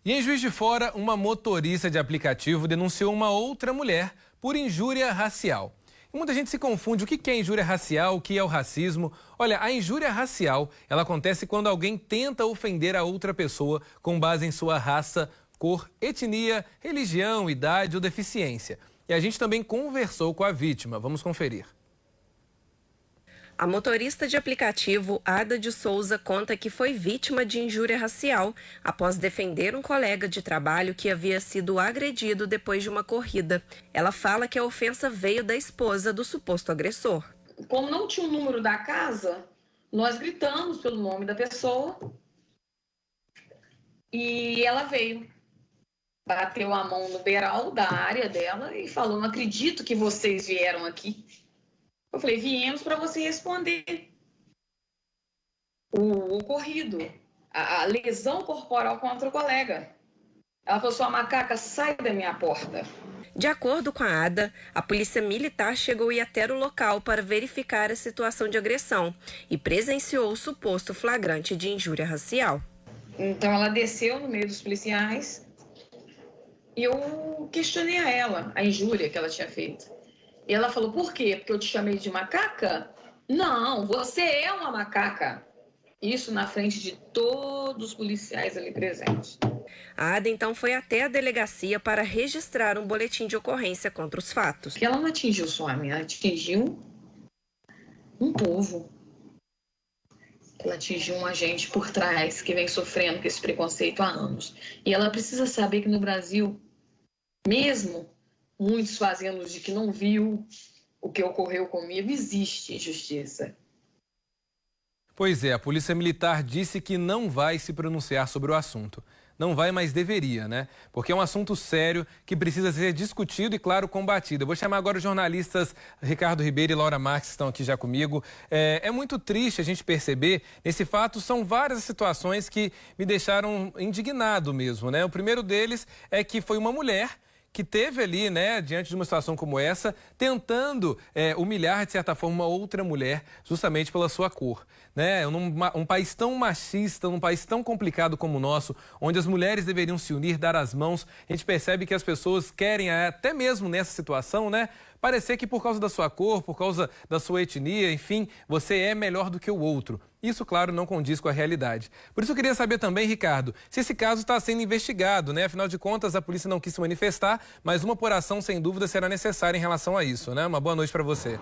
E em Juiz de Fora, uma motorista de aplicativo denunciou uma outra mulher por injúria racial. E muita gente se confunde o que é injúria racial, o que é o racismo. Olha, a injúria racial, ela acontece quando alguém tenta ofender a outra pessoa com base em sua raça, cor, etnia, religião, idade ou deficiência. E a gente também conversou com a vítima. Vamos conferir. A motorista de aplicativo Ada de Souza conta que foi vítima de injúria racial após defender um colega de trabalho que havia sido agredido depois de uma corrida. Ela fala que a ofensa veio da esposa do suposto agressor. Como não tinha o número da casa, nós gritamos pelo nome da pessoa e ela veio. Bateu a mão no beiral da área dela e falou: não acredito que vocês vieram aqui. Eu falei: viemos para você responder o ocorrido, a lesão corporal contra o colega. Ela falou: sua macaca, sai da minha porta. De acordo com a Ada, a polícia militar chegou a ir até o local para verificar a situação de agressão e presenciou o suposto flagrante de injúria racial. Então ela desceu no meio dos policiais e eu questionei a ela a injúria que ela tinha feito. E ela falou: por quê? Porque eu te chamei de macaca? Não, você é uma macaca. Isso na frente de todos os policiais ali presentes. A Ada então foi até a delegacia para registrar um boletim de ocorrência contra os fatos. Porque ela não atingiu só a mim, ela atingiu um povo. Ela atingiu um agente por trás que vem sofrendo com esse preconceito há anos. E ela precisa saber que no Brasil, mesmo muitos fazendo de que não viu o que ocorreu comigo, existe injustiça. Pois é, a Polícia Militar disse que não vai se pronunciar sobre o assunto. Não vai, mas deveria, né? Porque é um assunto sério que precisa ser discutido e, claro, combatido. Eu vou chamar agora os jornalistas Ricardo Ribeiro e Laura Marques, que estão aqui já comigo. É muito triste a gente perceber, nesse fato, são várias situações que me deixaram indignado mesmo, né? O primeiro deles é que foi uma mulher que teve ali, né, diante de uma situação como essa, tentando humilhar, de certa forma, uma outra mulher, justamente pela sua cor. Né? Um país tão machista, num país tão complicado como o nosso, onde as mulheres deveriam se unir, dar as mãos, a gente percebe que as pessoas querem, até mesmo nessa situação, né, parecer que por causa da sua cor, por causa da sua etnia, enfim, você é melhor do que o outro. Isso, claro, não condiz com a realidade. Por isso eu queria saber também, Ricardo, se esse caso está sendo investigado, né? Afinal de contas, a polícia não quis se manifestar, mas uma apuração, sem dúvida, será necessária em relação a isso, né? Uma boa noite para você.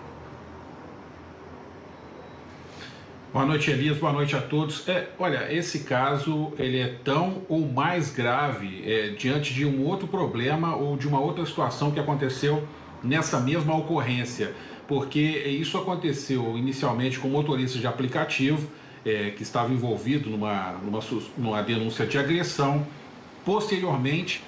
Boa noite, Elias. Boa noite a todos. Olha, esse caso ele é tão ou mais grave diante de um outro problema ou de uma outra situação que aconteceu nessa mesma ocorrência, porque isso aconteceu inicialmente com um motorista de aplicativo que estava envolvido numa denúncia de agressão. Posteriormente,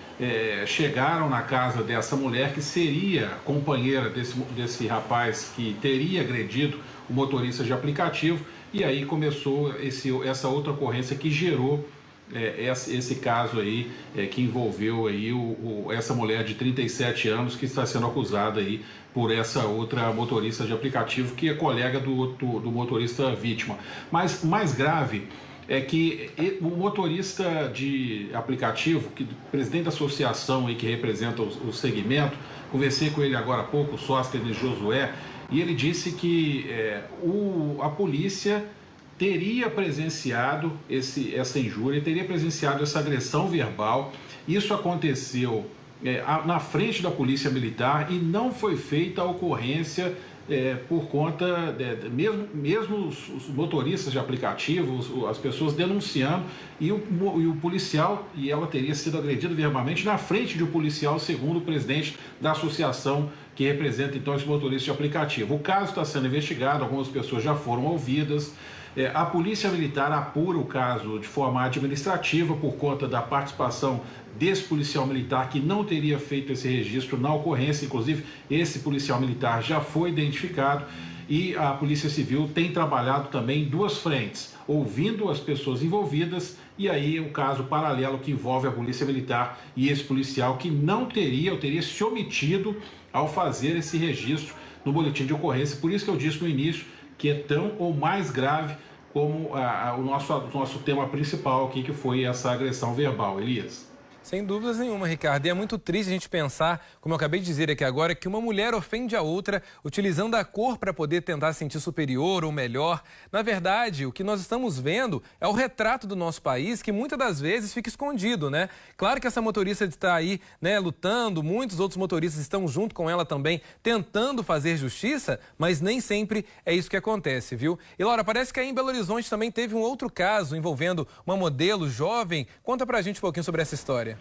chegaram na casa dessa mulher que seria companheira desse rapaz que teria agredido o motorista de aplicativo, e aí começou essa outra ocorrência que gerou esse caso aí que envolveu aí essa mulher de 37 anos que está sendo acusada aí por essa outra motorista de aplicativo que é colega do motorista vítima. Mas mais grave é que o motorista de aplicativo, presidente da associação aí que representa o segmento, conversei com ele agora há pouco, o Sóstenes Josué, e ele disse que a polícia teria presenciado essa injúria, teria presenciado essa agressão verbal. Isso aconteceu na frente da Polícia Militar e não foi feita a ocorrência por conta, mesmo os motoristas de aplicativo, as pessoas denunciando, e o policial, e ela teria sido agredida verbalmente na frente de um policial, segundo o presidente da associação que representa então esse motorista de aplicativo. O caso está sendo investigado, algumas pessoas já foram ouvidas. A Polícia Militar apura o caso de forma administrativa por conta da participação desse policial militar que não teria feito esse registro na ocorrência. Inclusive, esse policial militar já foi identificado e a Polícia Civil tem trabalhado também em duas frentes, ouvindo as pessoas envolvidas e aí o caso paralelo que envolve a Polícia Militar e esse policial que não teria se omitido ao fazer esse registro no boletim de ocorrência. Por isso que eu disse no início que é tão ou mais grave como o nosso tema principal aqui, que foi essa agressão verbal. Elias. Sem dúvidas nenhuma, Ricardo. E é muito triste a gente pensar, como eu acabei de dizer aqui agora, que uma mulher ofende a outra utilizando a cor para poder tentar se sentir superior ou melhor. Na verdade, o que nós estamos vendo é o retrato do nosso país que muitas das vezes fica escondido, né? Claro que essa motorista está aí, né, lutando, muitos outros motoristas estão junto com ela também tentando fazer justiça, mas nem sempre é isso que acontece, viu? E Laura, parece que aí em Belo Horizonte também teve um outro caso envolvendo uma modelo jovem. Conta pra gente um pouquinho sobre essa história.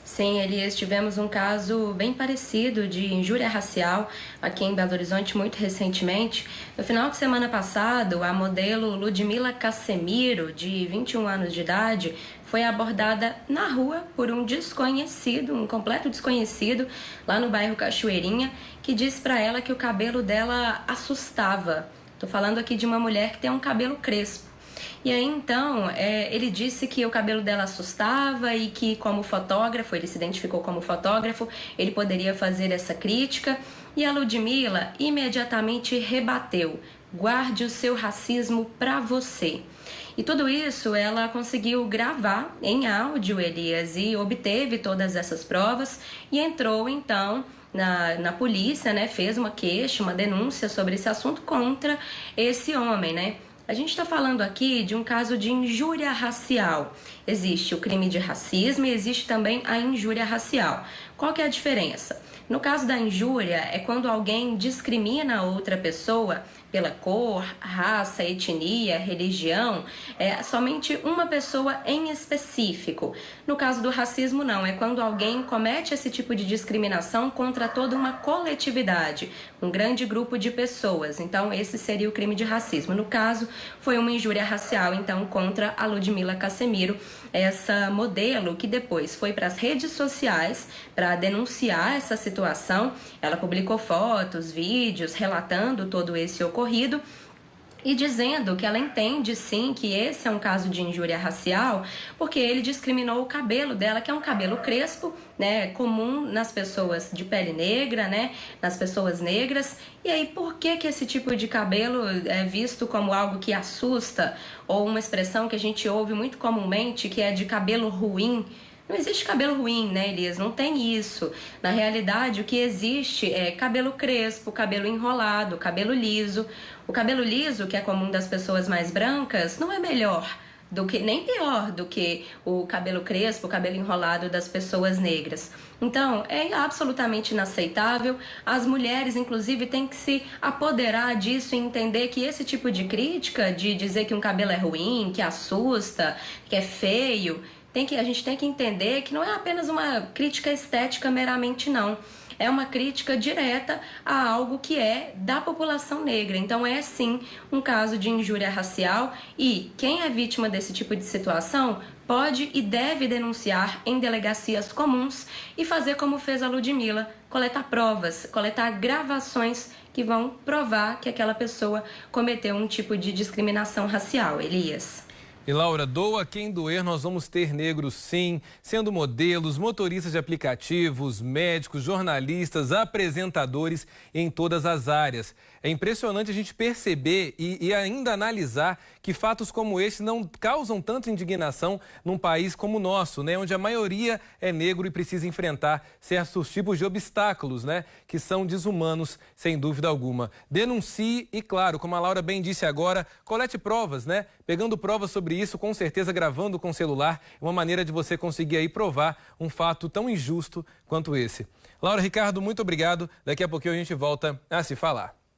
Sim, Elias, tivemos um caso bem parecido de injúria racial aqui em Belo Horizonte muito recentemente. No final de semana passado, a modelo Ludmila Casemiro, de 21 anos de idade, foi abordada na rua por um desconhecido, um completo desconhecido, lá no bairro Cachoeirinha, que disse para ela que o cabelo dela assustava. Estou falando aqui de uma mulher que tem um cabelo crespo. E aí, então, ele disse que o cabelo dela assustava e que, como fotógrafo, ele se identificou como fotógrafo, ele poderia fazer essa crítica. E a Ludmila imediatamente rebateu: guarde o seu racismo pra você. E tudo isso ela conseguiu gravar em áudio, Elias, e obteve todas essas provas e entrou, então, na polícia, né? Fez uma queixa, uma denúncia sobre esse assunto contra esse homem, né? A gente está falando aqui de um caso de injúria racial. Existe o crime de racismo e existe também a injúria racial. Qual que é a diferença? No caso da injúria, é quando alguém discrimina outra pessoa pela cor, raça, etnia, religião, somente uma pessoa em específico. No caso do racismo, não. É quando alguém comete esse tipo de discriminação contra toda uma coletividade, um grande grupo de pessoas. Então, esse seria o crime de racismo. No caso, foi uma injúria racial, então, contra a Ludmila Casemiro, essa modelo que depois foi para as redes sociais para denunciar essa situação. Ela publicou fotos, vídeos, relatando todo esse ocorrido e dizendo que ela entende sim que esse é um caso de injúria racial, porque ele discriminou o cabelo dela, que é um cabelo crespo, né, comum nas pessoas de pele negra, né, nas pessoas negras. E aí, por que esse tipo de cabelo é visto como algo que assusta, ou uma expressão que a gente ouve muito comumente, que é de cabelo ruim? Não existe cabelo ruim, né, Elias? Não tem isso. Na realidade, o que existe é cabelo crespo, cabelo enrolado, cabelo liso. O cabelo liso, que é comum das pessoas mais brancas, não é melhor do que, nem pior do que o cabelo crespo, o cabelo enrolado das pessoas negras. Então, é absolutamente inaceitável. As mulheres, inclusive, têm que se apoderar disso e entender que esse tipo de crítica, de dizer que um cabelo é ruim, que assusta, que é feio, a gente tem que entender que não é apenas uma crítica estética meramente, não. É uma crítica direta a algo que é da população negra. Então é sim um caso de injúria racial e quem é vítima desse tipo de situação pode e deve denunciar em delegacias comuns e fazer como fez a Ludmila, coletar provas, coletar gravações que vão provar que aquela pessoa cometeu um tipo de discriminação racial. Elias. E Laura, doa quem doer, nós vamos ter negros sim, sendo modelos, motoristas de aplicativos, médicos, jornalistas, apresentadores em todas as áreas. É impressionante a gente perceber e ainda analisar que fatos como esse não causam tanta indignação num país como o nosso, né? Onde a maioria é negro e precisa enfrentar certos tipos de obstáculos, né? Que são desumanos, sem dúvida alguma. Denuncie e, claro, como a Laura bem disse agora, colete provas, né? Pegando provas sobre isso, com certeza gravando com o celular, é uma maneira de você conseguir aí provar um fato tão injusto quanto esse. Laura, Ricardo, muito obrigado. Daqui a pouquinho a gente volta a se falar.